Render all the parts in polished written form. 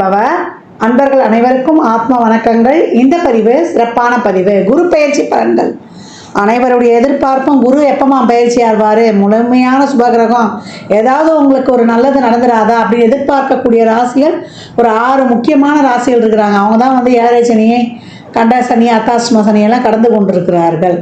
பவ. அன்பர்கள் அனைவருக்கும் ஆத்ம வணக்கங்கள். இந்த பதிவு சிறப்பான பதிவு. குரு பெயர்ச்சி பலன்கள். அனைவருடைய எதிர்பார்ப்பும் குரு எப்பமா பயிற்சி ஆவார், முழுமையான சுபகிரகம், ஏதாவது உங்களுக்கு ஒரு நல்லது நடந்துடாதா அப்படின்னு எதிர்பார்க்கக்கூடிய ராசிகள் ஒரு 6 முக்கியமான ராசிகள் இருக்கிறாங்க. அவங்க தான் வந்து ஏழரை சனியை, கண்ட சனி, அத்தாஷ்டம சனியெல்லாம் கடந்து கொண்டிருக்கிறார்கள்.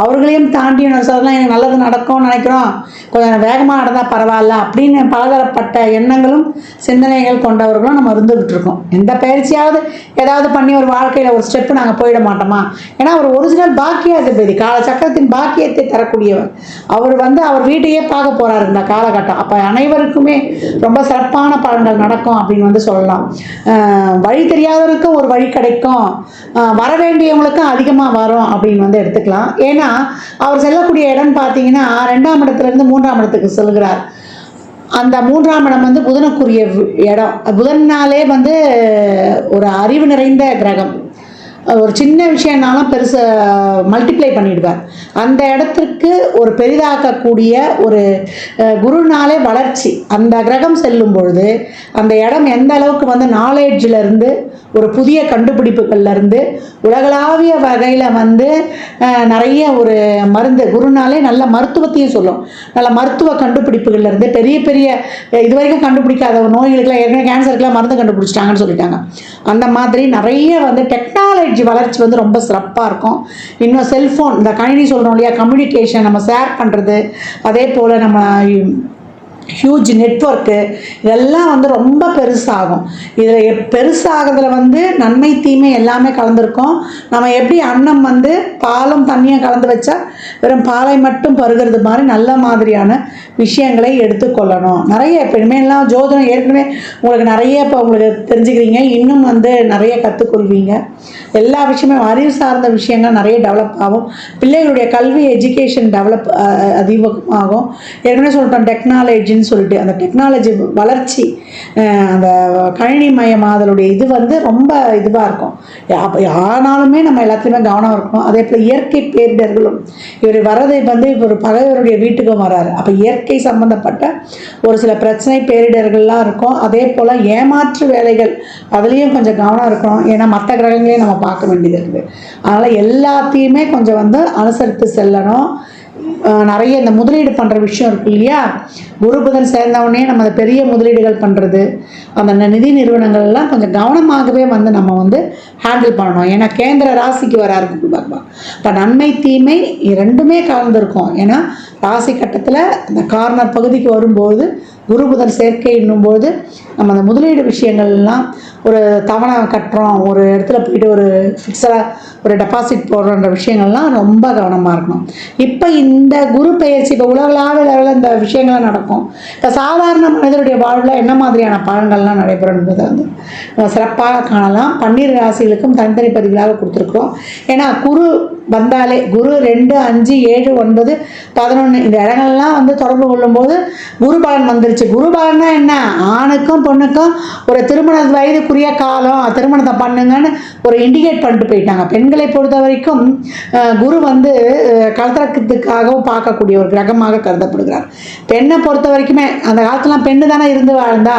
அவர்களையும் தாண்டி சொல்லலாம், எனக்கு நல்லது நடக்கும்னு நினைக்கிறோம், கொஞ்சம் வேகமாக நடந்தால் பரவாயில்ல அப்படின்னு பலதரப்பட்ட எண்ணங்களும் சிந்தனைகள் கொண்டவர்களும் நம்ம இருந்துகிட்டு இருக்கோம். எந்த பயிற்சியாவது ஏதாவது பண்ணி ஒரு வாழ்க்கையில் ஒரு ஸ்டெப்பு நாங்கள் போயிட மாட்டோமா? ஏன்னா அவர் ஒரிஜினல் பாக்கியாதிபதி, காலச்சக்கரத்தின் பாக்கியத்தை தரக்கூடியவர். அவர் வந்து அவர் வீட்டையே பார்க்க போகிறாரு இந்த காலகட்டம். அப்போ அனைவருக்குமே ரொம்ப சிறப்பான பலன்கள் நடக்கும் அப்படின்னு வந்து சொல்லலாம். வழி தெரியாதவருக்கும் ஒரு வழி கிடைக்கும், வர வேண்டியவங்களுக்கும் அதிகமாக வரும் அப்படின்னு வந்து எடுத்துக்கலாம். ஏன்னா அவர் செல்லக்கூடிய இடம் பார்த்தீங்கன்னா 2ஆம் இடத்துலேருந்து 3ஆம் இடத்துக்கு செல்கிறார். அந்த 3ஆம் இடம் வந்து புதனுக்குரிய இடம். புதன்னாலே வந்து ஒரு அறிவு நிறைந்த கிரகம். ஒரு சின்ன விஷயம்னாலும் பெருசு மல்டிப்ளை பண்ணிடுவார். அந்த இடத்திற்கு ஒரு பெரிதாக்கக்கூடிய ஒரு குருனாலே வளர்ச்சி. அந்த கிரகம் செல்லும் பொழுது அந்த இடம் எந்த அளவுக்கு வந்து நாலேஜிலேருந்து ஒரு புதிய கண்டுபிடிப்புகள்லேருந்து உலகளாவிய வகையில் வந்து நிறைய ஒரு மருந்து, குருனாலே நல்ல மருத்துவத்தையும் சொல்லும். நல்ல மருத்துவ கண்டுபிடிப்புகள்லேருந்து பெரிய பெரிய இது வரைக்கும் கண்டுபிடிக்காத நோய்களுக்கெல்லாம், ஏற்கனவே கேன்சருக்கெல்லாம் மருந்து கண்டுபிடிச்சிட்டாங்கன்னு சொல்லிட்டாங்க. அந்த மாதிரி நிறைய வந்து டெக்னாலஜி வளர்ச்சி வந்து ரொம்ப சிறப்பாக இருக்கும். இன்னும் செல்ஃபோன், இந்த கணினி சொல்கிறோம் இல்லையா, கம்யூனிகேஷன், நம்ம ஷேர் பண்ணுறது, அதே போல் நம்ம ஹியூஜ் நெட்வொர்க்கு, இதெல்லாம் வந்து ரொம்ப பெருசாகும். இதில் பெருசாகிறதுல வந்து நன்மை தீமை எல்லாமே கலந்துருக்கும். நம்ம எப்படி அன்னம் வந்து பாலும் தண்ணியும் கலந்து வச்சா வெறும் பாலை மட்டும் பருகிறது மாதிரி நல்ல மாதிரியான விஷயங்களை எடுத்துக்கொள்ளணும். நிறைய இப்போ இனிமேலாம் ஜோதிடம் ஏற்கனவே உங்களுக்கு நிறைய இப்போ உங்களுக்கு தெரிஞ்சுக்கிறீங்க, இன்னும் வந்து நிறைய கற்றுக்கொள்வீங்க. எல்லா விஷயமே அறிவு சார்ந்த விஷயங்கள் நிறைய டெவலப் ஆகும். பிள்ளைகளுடைய கல்வி எஜுகேஷன் டெவலப் அதிகமாகும். ஏற்கனவே சொல்லிட்டோம் டெக்னாலஜின்னு சொல்லிட்டு, அந்த டெக்னாலஜி வளர்ச்சி, அந்த கணினி மயமாதலுடைய இது வந்து ரொம்ப இதுவாக இருக்கும். ஆனாலுமே நம்ம எல்லாத்துலேயுமே கவனம் இருக்கணும். அதே போல் இயற்கை பேரிடர்களும், இவர் வர்றதை வந்து இவர் பகைவருடைய வீட்டுக்கும் வராரு. அப்போ இயற்கை சம்பந்தப்பட்ட ஒரு சில பிரச்சனை பேரிடர்கள்லாம் இருக்கும். அதே போல் ஏமாற்று வேலைகள், அதுலேயும் கொஞ்சம் கவனம் இருக்கணும். ஏன்னா மற்ற கிரகங்களையும் நம்ம பார்க்க வேண்டியது இருக்குது. அதனால் எல்லாத்தையுமே கொஞ்சம் வந்து அனுசரித்து செல்லணும். நிறைய இந்த முதலீடு பண்ணுற விஷயம் இருக்கு இல்லையா, குரு புதன் சேர்ந்தவுடனே நம்ம அந்த பெரிய முதலீடுகள் பண்ணுறது, அந்த நிதி நிறுவனங்கள்லாம் கொஞ்சம் கவனமாகவே வந்து நம்ம வந்து ஹேண்டில் பண்ணணும். ஏன்னா கேந்திர ராசிக்கு வராரு குரு பகவான். இப்போ நன்மை தீமை ரெண்டுமே கலந்துருக்கும். ஏன்னா ராசி கட்டத்தில் இந்த கார்னர் பகுதிக்கு வரும்போது குரு புதன் சேர்க்கை என்னும்போது நம்ம அந்த முதலீடு விஷயங்கள்லாம், ஒரு தவணை கட்டுறோம், ஒரு இடத்துல போயிட்டு ஒரு ஃபிக்ஸடாக ஒரு டெபாசிட் போடுறன்ற விஷயங்கள்லாம் ரொம்ப கவனமாக இருக்கணும். இப்போ இந்த குரு பெயர்ச்சி இப்போ உலகளாவிய லெவலில் இந்த விஷயங்கள்லாம் நடக்கும். இப்போ சாதாரண மனிதனுடைய வாழ்வில் என்ன மாதிரியான பலன்கள்லாம் நடைபெறும் என்பதை வந்து சிறப்பாக காணலாம். 12 ராசிகளுக்கும் தனித்தனி பதிவுகளாக கொடுத்துருக்குறோம். ஏன்னா குரு வந்தாலே குரு 2, 5, 7, 9, 11 இந்த இடங்கள்லாம் வந்து தொடர்பு கொள்ளும்போது குரு பலன் வந்துருச்சு. குரு பலன்னா என்ன, ஆணுக்கும் பொண்ணுக்கும் ஒரு திருமண வயதுக்குரிய காலம், திருமணத்தை பண்ணுங்கன்னு ஒரு இண்டிகேட் பண்ணிட்டு போயிட்டாங்க. பெண்களை பொறுத்த வரைக்கும் குரு வந்து கலத்திரத்துக்காகவும் பார்க்கக்கூடிய ஒரு கிரகமாக கருதப்படுகிறார். பெண்ணை பொறுத்த வரைக்குமே அந்த காலத்துலாம் பெண்ணு தானே இருந்து வாழ்ந்தா,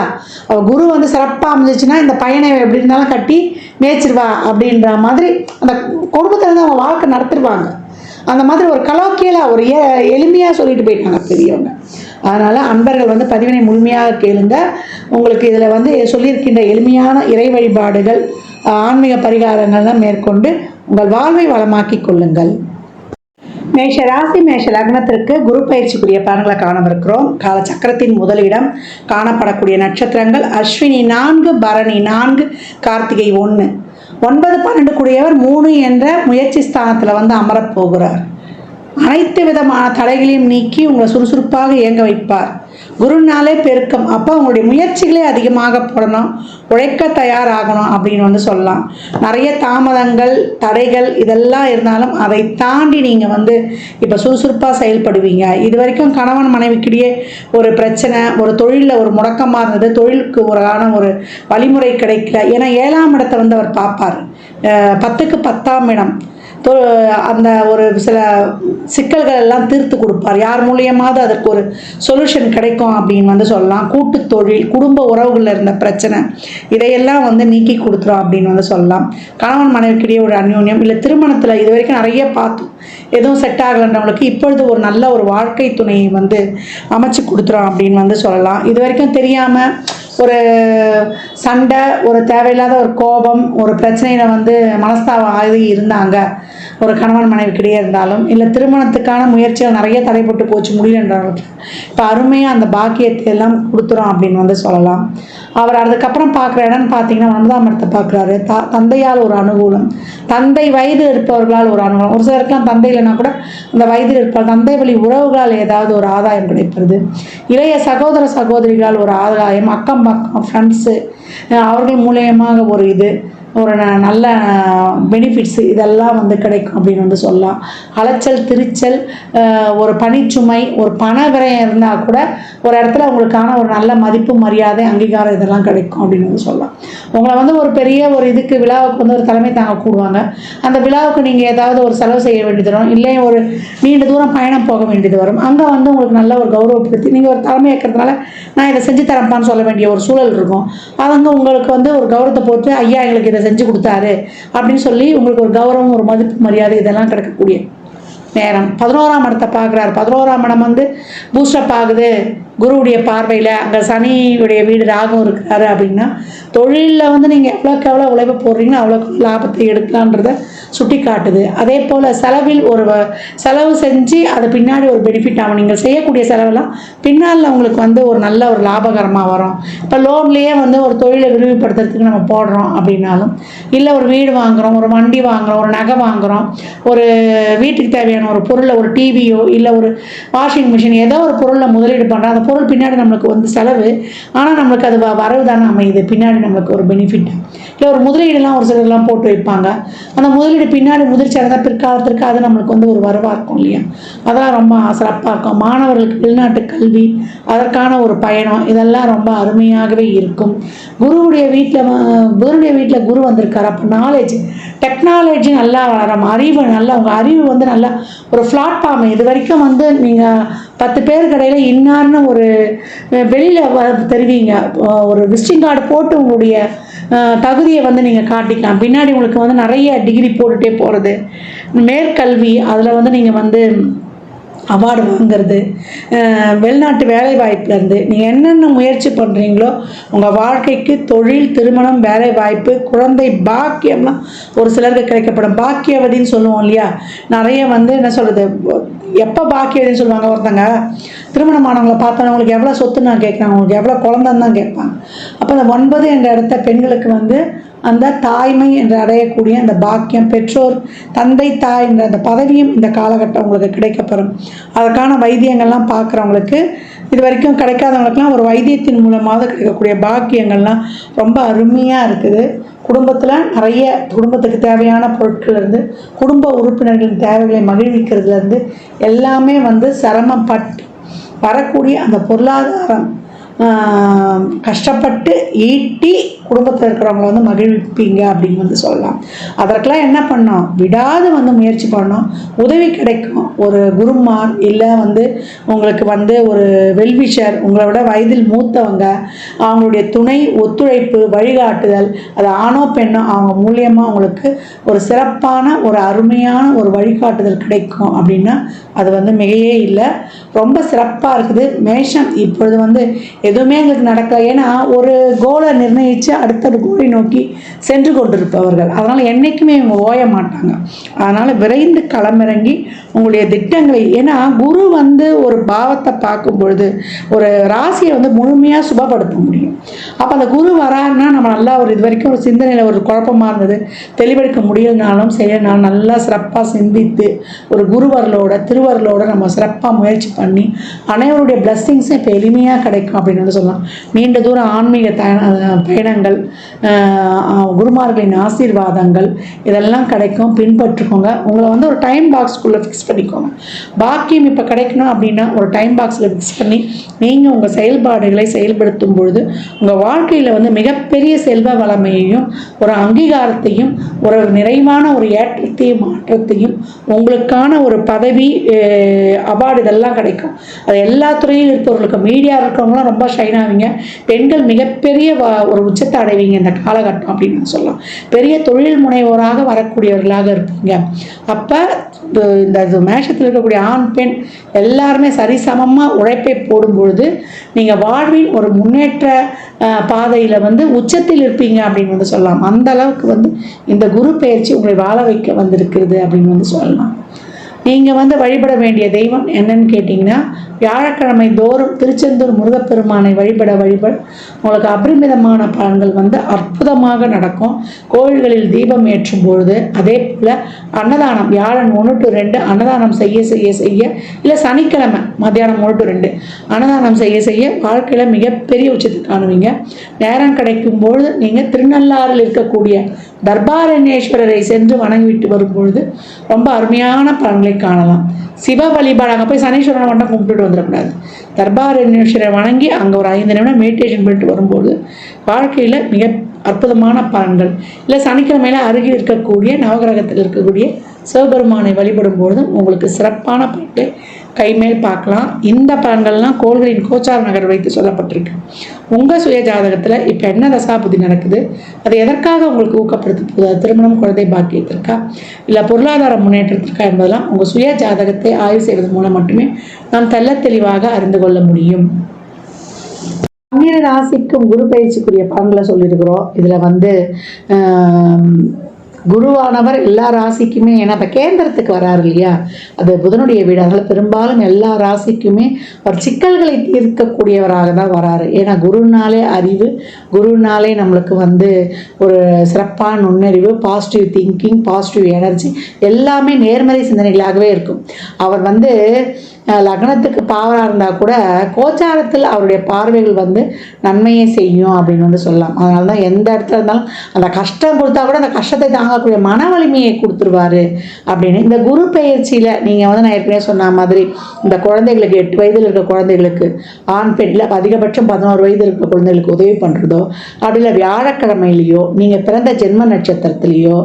குரு வந்து சிறப்பாக அமைஞ்சிச்சுன்னா இந்த பையனை எப்படி இருந்தாலும் கட்டி மேய்ச்சிருவா அப்படின்ற மாதிரி அந்த குடும்பத்தில் இருந்து அவங்க வாழ்க்கை நடத்திடுவாங்க. அந்த மாதிரி ஒரு கலோக்கியலாக ஒரு எளிமையாக சொல்லிட்டு போயிட்டாங்க பெரியவங்க. அதனால் அன்பர்கள் வந்து பதிவினை முழுமையாக கேளுங்க. உங்களுக்கு இதில் வந்து சொல்லியிருக்கின்ற எளிமையான இறை வழிபாடுகள், ஆன்மீக பரிகாரங்கள்லாம் மேற்கொண்டு உங்கள் வாழ்வை வளமாக்கி கொள்ளுங்கள். மேஷ ராசி மேஷ லக்னத்திற்கு குரு பயிற்சிக்குரிய பலன்களை காணவிருக்கிறோம். காலச்சக்கரத்தின் முதலிடம் காணப்படக்கூடிய நட்சத்திரங்கள் அஸ்வினி 4, பரணி 4, கார்த்திகை 1. 9, 12 கூடியவர் 3 என்ற முயற்சி ஸ்தானத்தில் வந்து அமரப்போகிறார். அனைத்து விதமான தடைகளையும் நீக்கி உங்களை சுறுசுறுப்பாக இயங்க வைப்பார். குருனாலே பெருக்கம். அப்போ உங்களுடைய முயற்சிகளே அதிகமாக போடணும், உழைக்க தயாராகணும் அப்படின்னு வந்து சொல்லலாம். நிறைய தாமதங்கள், தடைகள் இதெல்லாம் இருந்தாலும் அதை தாண்டி நீங்கள் வந்து இப்போ சுறுசுறுப்பாக செயல்படுவீங்க. இது வரைக்கும் கணவன் மனைவிக்கிடையே ஒரு பிரச்சனை, ஒரு தொழிலில் ஒரு முடக்கமாக இருந்தது, தொழிலுக்கு ஒரு வழிமுறை கிடைக்கல. ஏன்னா 7ஆம் இடத்தை வந்து அவர் பார்ப்பார். 10க்கு 10ஆம் இடம் அந்த ஒரு சில சிக்கல்கள் எல்லாம் தீர்த்து கொடுப்பார். யார் மூலியமாவது அதற்கு ஒரு சொல்யூஷன் கிடைக்கும் அப்படின்னு வந்து சொல்லலாம். கூட்டு தொழில், குடும்ப உறவுகளில் இருந்த பிரச்சனை இதையெல்லாம் வந்து நீக்கி கொடுத்துரும் அப்படின்னு வந்து சொல்லலாம். கணவன் மனைவிக்கிடையே ஒரு அந்யோன்யம், இல்லை திருமணத்தில் இது வரைக்கும் நிறைய பார்த்தோம், எதுவும் செட் ஆகலைன்றவங்களுக்கு இப்பொழுது ஒரு நல்ல ஒரு வாழ்க்கை துணையை வந்து அமைச்சு கொடுத்துரும் அப்படின்னு வந்து சொல்லலாம். இது வரைக்கும் தெரியாமல் ஒரு சண்டை, ஒரு தேவையில்லாத ஒரு கோபம், ஒரு பிரச்சனையில் வந்து மனஸ்தாபம் ஆகி இருந்தாங்க ஒரு கணவன் மனைவிக்கிடையே இருந்தாலும், இல்லை திருமணத்துக்கான முயற்சிகள் நிறைய தடைப்பட்டு போச்சு முடியலன்றவங்களுக்கு இப்போ அருமையாக அந்த பாக்கியத்தை எல்லாம் கொடுத்துரும் அப்படின்னு வந்து சொல்லலாம். அவர் அதுக்கப்புறம் பார்க்குற இடம்னு பார்த்தீங்கன்னா 9ஆம் இடத்தை பார்க்குறாரு. தந்தையால் ஒரு அனுகூலம், தந்தை வயது இருப்பவர்களால் ஒரு அனுகூலம், ஒரு சிலருக்குலாம் தந்தை இல்லைன்னா கூட அந்த வயதில் இருப்பார், தந்தை வழி உறவுகளால் ஏதாவது ஒரு ஆதாயம் கிடைப்பது, இளைய சகோதர சகோதரிகளால் ஒரு ஆதாயம், அக்கம் பக்கம் ஃப்ரெண்ட்ஸு அவர்கள் மூலியமாக ஒரு இது ஒரு நல்ல பெனிஃபிட்ஸு இதெல்லாம் வந்து கிடைக்கும் அப்படின்னு வந்து சொல்லலாம். அலைச்சல் திருச்சல், ஒரு பணிச்சுமை, ஒரு பண விரயம் இருந்தால் கூட ஒரு இடத்துல உங்களுக்கான ஒரு நல்ல மதிப்பு மரியாதை அங்கீகாரம் இதெல்லாம் கிடைக்கும் அப்படின்னு வந்து சொல்லலாம். உங்களை வந்து ஒரு பெரிய ஒரு இதுக்கு விழாவுக்கு வந்து ஒரு தலைமை தாங்க கூடுவாங்க. அந்த விழாவுக்கு நீங்கள் ஏதாவது ஒரு செலவு செய்ய வேண்டியது வரும், இல்லை ஒரு நீண்ட தூரம் பயணம் போக வேண்டியது வரும். அங்கே வந்து உங்களுக்கு நல்ல ஒரு கௌரவப்படுத்தி நீங்கள் ஒரு தலைமை ஏற்கிறதுனால நான் இதை செஞ்சு தரப்பான்னு சொல்ல வேண்டிய ஒரு சூழல் இருக்கும். அவங்க உங்களுக்கு வந்து ஒரு கௌரவத்தை போட்டு ஐயா எங்களுக்கு இதை செஞ்சு கொடுத்தாரு அப்படின்னு சொல்லி உங்களுக்கு ஒரு கௌரவம், ஒரு மதிப்பு மரியாதை இதெல்லாம் கிடைக்கக்கூடிய நேரம். 11ஆம் இடத்தை பார்க்குறாரு. 11ஆம் இடம் வந்து பூஸ்டப் ஆகுது குருவுடைய பார்வையில். அங்கே சனியுடைய வீடு ராகம் இருக்கிறாரு அப்படின்னா தொழிலில் வந்து நீங்கள் எவ்வளோக்கு எவ்வளோ உழைப்பு போடுறீங்களோ அவ்வளோக்கு லாபத்தை எடுக்கலான்றதை சுட்டி காட்டுது. அதே போல் செலவில் ஒரு செலவு செஞ்சு அது பின்னாடி ஒரு பெனிஃபிட் ஆகும். நீங்கள் செய்யக்கூடிய செலவெல்லாம் பின்னால் உங்களுக்கு வந்து ஒரு நல்ல ஒரு லாபகரமாக வரும். இப்போ லோன்லேயே வந்து ஒரு தொழிலை விரிவுபடுத்துறதுக்கு நம்ம போடுறோம் அப்படின்னாலும், இல்லை ஒரு வீடு வாங்குகிறோம், ஒரு வண்டி வாங்குகிறோம், ஒரு நகை வாங்குகிறோம், ஒரு வீட்டுக்கு தேவையான ஒரு பொருளை, ஒரு டிவியோ இல்லை ஒரு வாஷிங் மிஷின் ஏதோ ஒரு பொருளை முதலீடு பண்ணுறோம். அந்த பொருள் பின்னாடி நம்மளுக்கு வந்து செலவு, ஆனால் நம்மளுக்கு அது வரவு தானே அமையுது, பின்னாடி நம்மளுக்கு ஒரு பெனிஃபிட். இல்லை ஒரு முதலீடுலாம் ஒரு சிலர்லாம் போட்டு வைப்பாங்க, அந்த முதலீடு பின்னாடி முதிர்ச்சி அடைந்தால் பிற்காலத்திற்கு அது நம்மளுக்கு வந்து ஒரு வரவாக இருக்கும் இல்லையா, அதெல்லாம் ரொம்ப சிறப்பாக இருக்கும். மாணவர்களுக்கு வெளிநாட்டு கல்வி, அதற்கான ஒரு பயணம் இதெல்லாம் ரொம்ப அருமையாகவே இருக்கும். குருவுடைய வீட்டில் குரு வந்திருக்காரு. அப்போ நாலேஜ், டெக்னாலஜி நல்லா வளரும், அறிவு நல்லா, உங்கள் அறிவு வந்து நல்லா ஒரு பிளாட்ஃபார்ம். இது வரைக்கும் வந்து நீங்கள் 10 பேர் கடையில் இன்னார்னு ஒரு வெளியில் தெரிவிங்க, ஒரு விசிட்டிங் கார்டு போட்டு உங்களுடைய தகுதியை வந்து நீங்கள் காட்டிக்கலாம். பின்னாடி உங்களுக்கு வந்து நிறைய டிகிரி போட்டுகிட்டே போகிறது, மேற்கல்வி அதில் வந்து நீங்கள் வந்து அவார்டு வாங்கிறது, வெளிநாட்டு வேலை வாய்ப்புலேருந்து நீங்கள் என்னென்ன முயற்சி பண்ணுறீங்களோ உங்கள் வாழ்க்கைக்கு தொழில், திருமணம், வேலை வாய்ப்பு, குழந்தை பாக்கியம்லாம் ஒரு சிலருக்கு கிடைக்கப்படும். பாக்கியவதின்னு சொல்லுவோம் இல்லையா, நிறைய வந்து என்ன சொல்கிறது, எப்போ பாக்கியவதின்னு சொல்லுவாங்க, ஒருத்தங்க திருமணமானவங்களை பார்த்தோன்னா உங்களுக்கு எவ்வளோ சொத்துன்னு நான் கேட்குறாங்க, உங்களுக்கு எவ்வளோ குழந்தைன்னு தான் கேட்பாங்க. அப்போ அந்த 9 என்ற இடத்த பெண்களுக்கு வந்து அந்த தாய்மை என்று அடையக்கூடிய அந்த பாக்கியம், பெற்றோர், தந்தை, தாய் என்ற அந்த பதவியும் இந்த காலகட்டம் உங்களுக்கு கிடைக்கப்பெறும். அதற்கான வைத்தியங்கள்லாம் பார்க்குறவங்களுக்கு, இது வரைக்கும் கிடைக்காதவங்களுக்குலாம் ஒரு வைத்தியத்தின் மூலமாக கிடைக்கக்கூடிய பாக்கியங்கள்லாம் ரொம்ப அருமையாக இருக்குது. குடும்பத்தில் நிறைய குடும்பத்துக்கு தேவையான பொருட்கள்லேருந்து, குடும்ப உறுப்பினர்களின் தேவைகளை மகிழ்விக்கிறதுலேருந்து எல்லாமே வந்து சிரமப்பட்டு வரக்கூடிய அந்த பொருளாதாரம் கஷ்டப்பட்டு ஈட்டி குடும்பத்தில் இருக்கிறவங்கள வந்து மகிழ்விப்பீங்க அப்படின்னு வந்து சொல்லலாம். அதற்கெல்லாம் என்ன பண்ணோம், விடாது வந்து முயற்சி பண்ணோம், உதவி கிடைக்கும். ஒரு குருமார் இல்லை வந்து உங்களுக்கு வந்து ஒரு வெல்விஷர், உங்களோட வயதில் மூத்தவங்க, அவங்களுடைய துணை, ஒத்துழைப்பு, வழிகாட்டுதல், அது ஆணோ பெண்ணோ அவங்க மூலியமாக உங்களுக்கு ஒரு சிறப்பான ஒரு அருமையான ஒரு வழிகாட்டுதல் கிடைக்கும் அப்படின்னா அது வந்து மிகையே இல்லை, ரொம்ப சிறப்பாக இருக்குது. மேஷம் இப்பொழுது வந்து எதுவுமே எங்களுக்கு நடக்கல, ஏன்னா ஒரு கோலை நிர்ணயித்து அடுத்தது கோலை நோக்கி சென்று கொண்டிருப்பவர்கள், அதனால் என்றைக்குமே இவங்க ஓய மாட்டாங்க. அதனால் விரைந்து களமிறங்கி உங்களுடைய திட்டங்களை, ஏன்னா குரு வந்து ஒரு பாவத்தை பார்க்கும் பொழுது ஒரு ராசியை வந்து முழுமையாக சுபப்படுத்த முடியும். அப்போ அந்த குரு வராருன்னா நம்ம நல்லா ஒரு இது வரைக்கும் ஒரு சிந்தனையில் ஒரு குழப்பமாக இருந்தது, தெளிவெடுக்க முடியலனாலும் சரினாலும் நல்லா சிறப்பாக சிந்தித்து ஒரு குருவர்களோட திருவர்களோட நம்ம சிறப்பாக முயற்சி பண்ணி அனைவருடைய பிளஸ்ஸிங்ஸும் இப்போ எளிமையாக கிடைக்கும் அப்படின்னு சொல்லலாம். நீண்ட தூரம் ஆன்மீக பயணங்கள், பலன்கள், குருமார்களின் ஆசீர்வாதங்கள் இதெல்லாம் கிடைக்கும். பின்பற்றுக்கோங்க. உங்களை வந்து ஒரு டைம் பாக்ஸ்க்குள்ளே ஃபிக்ஸ் பண்ணிக்கோங்க. பாக்கியம் இப்போ கிடைக்கணும் அப்படின்னா ஒரு டைம் பாக்ஸில் ஃபிக்ஸ் பண்ணி நீங்கள் உங்கள் செயல்பாடுகளை செயல்படுத்தும் பொழுது உங்கள் வாழ்க்கையில் வந்து மிகப்பெரிய செல்வ வளமையையும் ஒரு அங்கீகாரத்தையும் ஒரு நிறைவான ஒரு ஏற்றத்தையும் மாற்றத்தையும் உங்களுக்கான ஒரு பதவி அவார்டு இதெல்லாம் கிடைக்கும். அது எல்லா துறையும் இருப்பவர்களுக்கு மீடியா இருக்கிறவங்களாம் ரொம்ப ஷைன் ஆவீங்க. பெண்கள் மிகப்பெரிய ஒரு உச்சத்தை அடைவீங்க இந்த காலகட்டம் அப்படின்னு சொல்லலாம். பெரிய தொழில் முனைவோராக வரக்கூடியவர்களாக இருப்பீங்க. அப்போ இந்த மேஷத்தில் இருக்கக்கூடிய ஆண் பெண் எல்லாருமே சரிசமமாக உழைப்பை போடும்பொழுது நீங்கள் வாழ்வின் ஒரு முன்னேற்ற பாதையில் வந்து உச்சத்தில் இருப்பீங்க அப்படின்னு வந்து சொல்லலாம். அந்த அளவுக்கு வந்து இந்த குரு பெயர்ச்சி உங்களை வாழ வைக்க வந்திருக்கிறது அப்படின்னு வந்து சொல்லலாம். நீங்கள் வந்து வழிபட வேண்டிய தெய்வம் என்னன்னு கேட்டிங்கன்னா, வியாழக்கிழமை தோறும் திருச்செந்தூர் முருகப்பெருமானை வழிபட உங்களுக்கு அபரிமிதமான பலன்கள் வந்து அற்புதமாக நடக்கும். கோவில்களில் தீபம் ஏற்றும் பொழுது, அதே போல் அன்னதானம் வியாழன் 1 to 2 அன்னதானம் செய்ய இல்லை சனிக்கிழமை மத்தியானம் 1 to 2 அன்னதானம் செய்ய வாழ்க்கையில் மிகப்பெரிய உச்சத்தை காணுவீங்க. நேரம் கிடைக்கும்போது நீங்கள் திருநள்ளாறில் இருக்கக்கூடிய தர்பாரண்யேஸ்வரரை சென்று வணங்கிவிட்டு வரும்பொழுது ரொம்ப அருமையான பலன்களை காணலாம். சிவ வழிபாடு அங்கே போய் சனீஸ்வரனை மட்டும் கும்பிட்டுட்டு வந்துடக்கூடாது. தர்பாரண்யேஸ்வரரை வணங்கி அங்கே ஒரு 5 நிமிடம் மெடிடேஷன் பண்ணிட்டு வரும்போது வாழ்க்கையில் மிக அற்புதமான பலன்கள். இல்லை சனிக்கிழமையில் அருகில் இருக்கக்கூடிய நவகிரகத்தில் இருக்கக்கூடிய சிவபெருமானை வழிபடும் பொழுதும் உங்களுக்கு சிறப்பான பலன்களை கைமேல் பார்க்கலாம். இந்த பலன்கள்லாம் கோள்களின் கோச்சார நகர் வைத்து சொல்லப்பட்டிருக்கு. உங்கள் சுய ஜாதகத்தில் இப்போ என்ன தசாபுதி நடக்குது, அது எதற்காக உங்களுக்கு ஊக்கப்படுத்த திருமணம், குழந்தை பாக்கியத்திற்கா இல்லை பொருளாதார முன்னேற்றத்திற்கா என்பதெல்லாம் உங்கள் சுய ஜாதகத்தை ஆய்வு செய்வதன் மூலம் மட்டுமே நாம் தெளிவாக அறிந்து கொள்ள முடியும். 12 ராசிக்கும் குரு பயிற்சிக்குரிய பலன்களை சொல்லியிருக்கிறோம். இதில் வந்து குருவானவர் எல்லா ராசிக்குமே, ஏன்னா இப்போ கேந்திரத்துக்கு வராரு இல்லையா, அது புதனுடைய வீடு. அதனால் பெரும்பாலும் எல்லா ராசிக்குமே ஒரு சிக்கல்களை தீர்க்கக்கூடியவராக தான் வராரு. ஏன்னா குருனாலே அறிவு, குருனாலே நம்மளுக்கு வந்து ஒரு சிறப்பான நுண்ணறிவு, பாசிட்டிவ் திங்கிங், பாசிட்டிவ் எனர்ஜி எல்லாமே நேர்மறை சிந்தனைகளாகவே இருக்கும். அவர் வந்து லக்னத்துக்கு பாவராக இருந்தால் கூட கோச்சாரத்தில் அவருடைய பார்வைகள் வந்து நன்மையை செய்யும் அப்படின்னு வந்து சொல்லலாம். அதனால தான் எந்த இடத்துல இருந்தாலும் அந்த கஷ்டம் கொடுத்தா கூட அந்த கஷ்டத்தை தாங்கக்கூடிய மன வலிமையை கொடுத்துருவாரு அப்படின்னு. இந்த குரு பெயர்ச்சியில் நீங்கள் வந்து நான் ஏற்கனவே சொன்ன மாதிரி இந்த குழந்தைகளுக்கு 8 வயதில் இருக்க குழந்தைகளுக்கு ஆண் பெண்ணில் அதிகபட்சம் 11 வயது இருக்க குழந்தைகளுக்கு உதவி பண்ணுறதோ, அப்படி இல்லை வியாழக்கிழமையிலையோ நீங்கள் பிறந்த ஜென்ம நட்சத்திரத்திலேயோ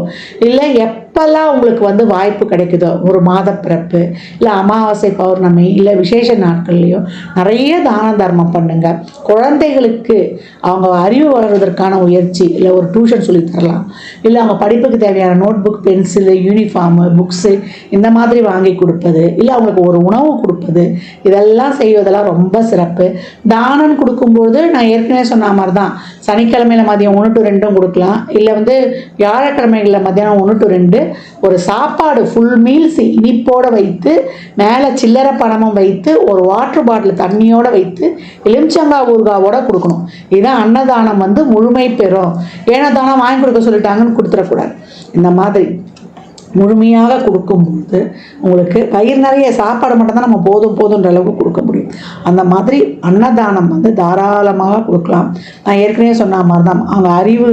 இல்லை எப்பெல்லாம் உங்களுக்கு வந்து வாய்ப்பு கிடைக்குதோ, ஒரு மாத பிறப்பு இல்லை அமாவாசை பௌர்ணமி இல்லை விசேஷ நாட்கள்லையோ நிறைய தான தர்மம் பண்ணுங்க. குழந்தைகளுக்கு அவங்க அறிவு வளர்வதற்கான முயற்சி, இல்லை ஒரு டியூஷன் சொல்லி தரலாம், இல்லை அவங்க படிப்புக்கு தேவையான note book, pencil, uniform, books இந்த மாதிரி வாங்கி கொடுப்பது, இல்லை அவங்களுக்கு ஒரு உணவு கொடுப்பது, இதெல்லாம் செய்வதெல்லாம் ரொம்ப சிறப்பு. தானம் கொடுக்கும்போது நான் ஏற்கனவே சொன்ன மாதிரி தான் சனிக்கிழமையில் மதியம் 1 to 2 கொடுக்கலாம், இல்லை வந்து வியாழக்கிழமைகளில் மத்தியானம் 1 to 2 ஒரு சாப்பாடு ஃபுல் மீல்ஸ் இனிப்போடு வைத்து மேலே சில்லறை பணமும் வைத்து ஒரு வாட்டர் பாட்டில் தண்ணியோடு வைத்து எலுமிச்சங்காய் ஊறுகாவோட கொடுக்கணும். இதான் அன்னதானம் வந்து முழுமை பெறும். ஏன்னா தானம் வாங்கி கொடுக்க சொல்லிட்டாங்கன்னு கொடுத்துடக்கூடாது. இந்த மாதிரி முழுமையாக கொடுக்கும்போது உங்களுக்கு வயிறு நிறைய சாப்பாடு மட்டும்தான் நம்ம போதுன்ற அளவுக்கு கொடுக்க முடியும். அந்த மாதிரி அன்னதானம் வந்து தாராளமாக கொடுக்கலாம். நான் ஏற்கனவே சொன்ன மாதிரி தான் அவங்க அறிவு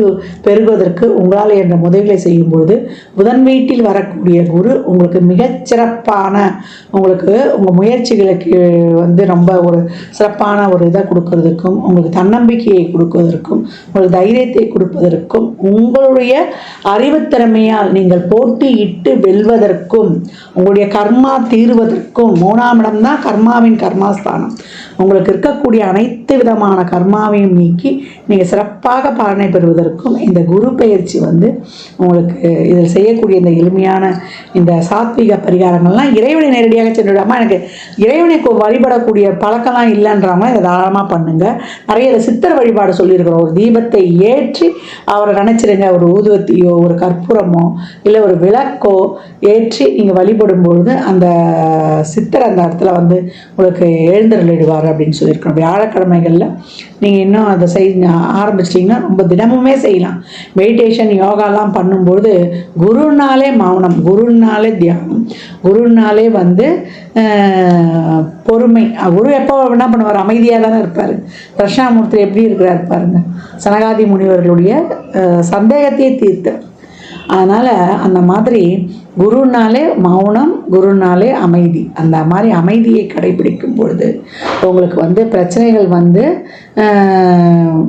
பெருகுவதற்கு உங்களால் என்ற உதவிகளை செய்யும்பொழுது புதன் வீட்டில் வரக்கூடிய குரு உங்களுக்கு மிகச்சிறப்பான உங்களுக்கு உங்கள் முயற்சிகளுக்கு வந்து ரொம்ப ஒரு சிறப்பான ஒரு இதை கொடுக்கறதுக்கும், உங்களுக்கு தன்னம்பிக்கையை கொடுப்பதற்கும், உங்களுக்கு தைரியத்தை கொடுப்பதற்கும், உங்களுடைய அறிவுத்திறமையால் நீங்கள் போட்டியிட்டு வெல்வதற்கும், உங்களுடைய கர்மா தீர்வதற்கும் 3ஆம் இடம் தான் கர்மாவின் கர்மாஸ்தானம். உங்களுக்கு இருக்கக்கூடிய அனைத்து விதமான கர்மாவையும் நீக்கி நீங்கள் சிறப்பாக பலனை பெறுவதற்கும் இந்த குரு பெயர்ச்சி வந்து உங்களுக்கு இதில் செய்யக்கூடிய இந்த எளிமையான இந்த சாத்விக பரிகாரங்கள்லாம் இறைவனை நேரடியாக சென்றுவிடாமல் எனக்கு இறைவனை வழிபடக்கூடிய பழக்கம்லாம் இல்லைன்றாமல் இதை தாராளமாக பண்ணுங்கள். நிறைய சித்தர் வழிபாடு சொல்லியிருக்கிறோம். ஒரு தீபத்தை ஏற்றி அவரை நினச்சிடுங்க. ஒரு ஊதுவத்தியோ ஒரு கற்பூரமோ இல்லை ஒரு விளக்கோ ஏற்றி நீங்கள் வழிபடும்பொழுது அந்த சித்தர் அந்த இடத்துல வந்து உங்களுக்கு எழுந்தருளிடுவார் அப்படின்னு சொல்லியிருக்கோம். வியாழக்கிழமைகளில் நீங்கள் இன்னும் அதை ஆரம்பிச்சிட்டிங்கன்னா ரொம்ப தினமுமே செய்யலாம். மெடிடேஷன் யோகாலாம் பண்ணும்போது குருனாலே மௌனம், குருனாலே தியானம், குருனாலே பொறுமை. குரு எப்போ என்ன பண்ணுவார்? அமைதியாக தானே இருப்பார். தட்சிணாமூர்த்தி எப்படி இருக்கிறார் பாருங்க, சனகாதி முனிவர்களுடைய சந்தேகத்தையே தீர்த்தவர். அதனால் அந்த மாதிரி குருனாலே மௌனம், குருனாலே அமைதி. அந்த மாதிரி அமைதியை கடைபிடிக்கும் பொழுது உங்களுக்கு பிரச்சனைகள்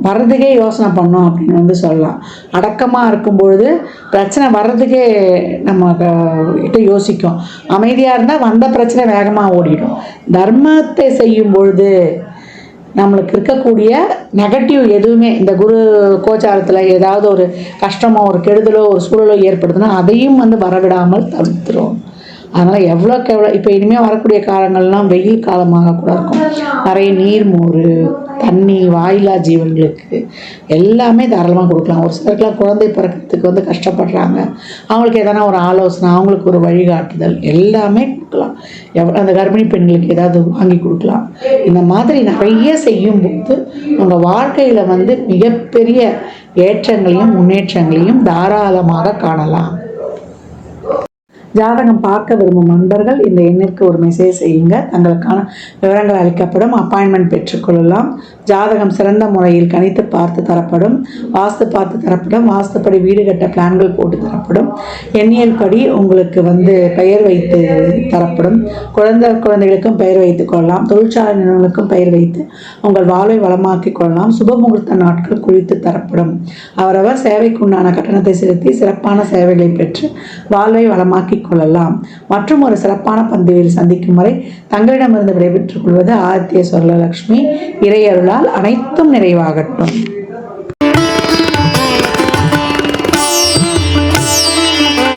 வர்றதுக்கே யோசனை பண்ணோம் அப்படின்னு சொல்லலாம். அடக்கமாக இருக்கும் பொழுது பிரச்சனை வர்றதுக்கே நம்ம கிட்ட யோசிக்கும். அமைதியாக இருந்தால் வந்த பிரச்சனை வேகமாக ஓடிடும். தர்மத்தை செய்யும் பொழுது நம்மளுக்கு இருக்கக்கூடிய நெகட்டிவ் எதுவுமே, இந்த குரு கோச்சாரத்தில் ஏதாவது ஒரு கஷ்டமோ ஒரு கெடுதலோ ஒரு சூழலோ ஏற்படுதுன்னா அதையும் வரவிடாமல் தவிர்த்துரும். அதனால் எவ்வளோக்கு எவ்வளோ இப்போ இனிமேல் வரக்கூடிய காலங்கள்லாம் வெயில் காலமாக கூட இருக்கும். நிறைய நீர், மோர், தண்ணி வாயிலா ஜீவன்களுக்கு எல்லாமே தாராளமாக கொடுக்கலாம். ஒரு சிலருக்குலாம் குழந்தை பிறக்கிறதுக்கு கஷ்டப்படுறாங்க, அவங்களுக்கு எதனா ஒரு ஆலோசனை, அவங்களுக்கு ஒரு வழிகாட்டுதல் எல்லாமே கொடுக்கலாம். அந்த கர்ப்பிணி பெண்களுக்கு ஏதாவது வாங்கி கொடுக்கலாம். இந்த மாதிரி நிறைய செய்யும்போது உங்கள் வாழ்க்கையில் மிகப்பெரிய ஏற்றங்களையும் முன்னேற்றங்களையும் தாராளமாக காணலாம். ஜாதகம் பார்க்க விரும்பும் நண்பர்கள் இந்த எண்ணிற்கு ஒரு மெசேஜ் செய்யுங்க. தங்களுக்கான விவரங்கள் அளிக்கப்படும். அப்பாயின்மெண்ட் பெற்றுக்கொள்ளலாம். ஜாதகம் சிறந்த முறையில் கணித்து பார்த்து தரப்படும். வாஸ்து பார்த்து தரப்படும். வாஸ்துப்படி வீடு கட்ட பிளான்கள் போட்டு தரப்படும். எண்ணியல் படி உங்களுக்கு பெயர் வைத்து தரப்படும். குழந்தைகளுக்கும் பெயர் வைத்துக் கொள்ளலாம். தொழிற்சாலை நிறுவனங்களுக்கும் பெயர் வைத்து உங்கள் வாழ்வை வளமாக்கிக் கொள்ளலாம். சுபமுகூர்த்த நாட்கள் குறித்து தரப்படும். அவரவர் சேவைக்குண்டான கட்டணத்தை செலுத்தி சிறப்பான சேவைகளை பெற்று வாழ்வை வளமாக்கி கொள்ளலாம். மற்றும் ஒரு சிறப்பான பந்தியில் சந்திக்கும் வரை தங்களிடமிருந்து விடைபெற்றுக் கொள்வது ஆதித்ய சொர்ணலக்ஷ்மி. இறையருளால் அனைத்தும் நிறைவாகட்டும்.